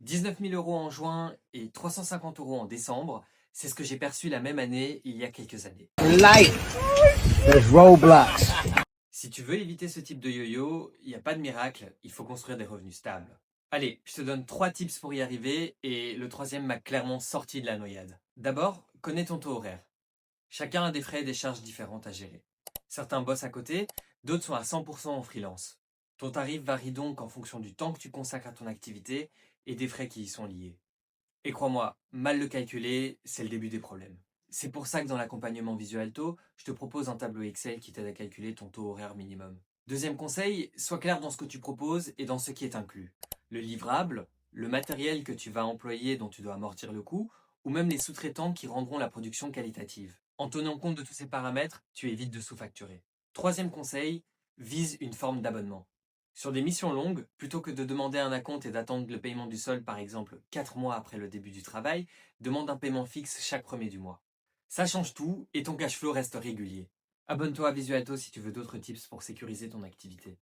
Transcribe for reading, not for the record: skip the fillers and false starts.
19 000 euros en juin et 350 euros en décembre, c'est ce que j'ai perçu la même année il y a quelques années. Life, there's roadblocks. Si tu veux éviter ce type de yo-yo, il n'y a pas de miracle, il faut construire des revenus stables. Allez, je te donne 3 tips pour y arriver et le troisième m'a clairement sorti de la noyade. D'abord, connais ton taux horaire. Chacun a des frais et des charges différentes à gérer. Certains bossent à côté, d'autres sont à 100% en freelance. Ton tarif varie donc en fonction du temps que tu consacres à ton activité et des frais qui y sont liés. Et crois-moi, mal le calculer, c'est le début des problèmes. C'est pour ça que dans l'accompagnement Visualto, je te propose un tableau Excel qui t'aide à calculer ton taux horaire minimum. Deuxième conseil, sois clair dans ce que tu proposes et dans ce qui est inclus. Le livrable, le matériel que tu vas employer dont tu dois amortir le coût, ou même les sous-traitants qui rendront la production qualitative. En tenant compte de tous ces paramètres, tu évites de sous-facturer. Troisième conseil, vise une forme d'abonnement. Sur des missions longues, plutôt que de demander un acompte et d'attendre le paiement du solde par exemple 4 mois après le début du travail, demande un paiement fixe chaque premier du mois. Ça change tout et ton cash flow reste régulier. Abonne-toi à Visualto si tu veux d'autres tips pour sécuriser ton activité.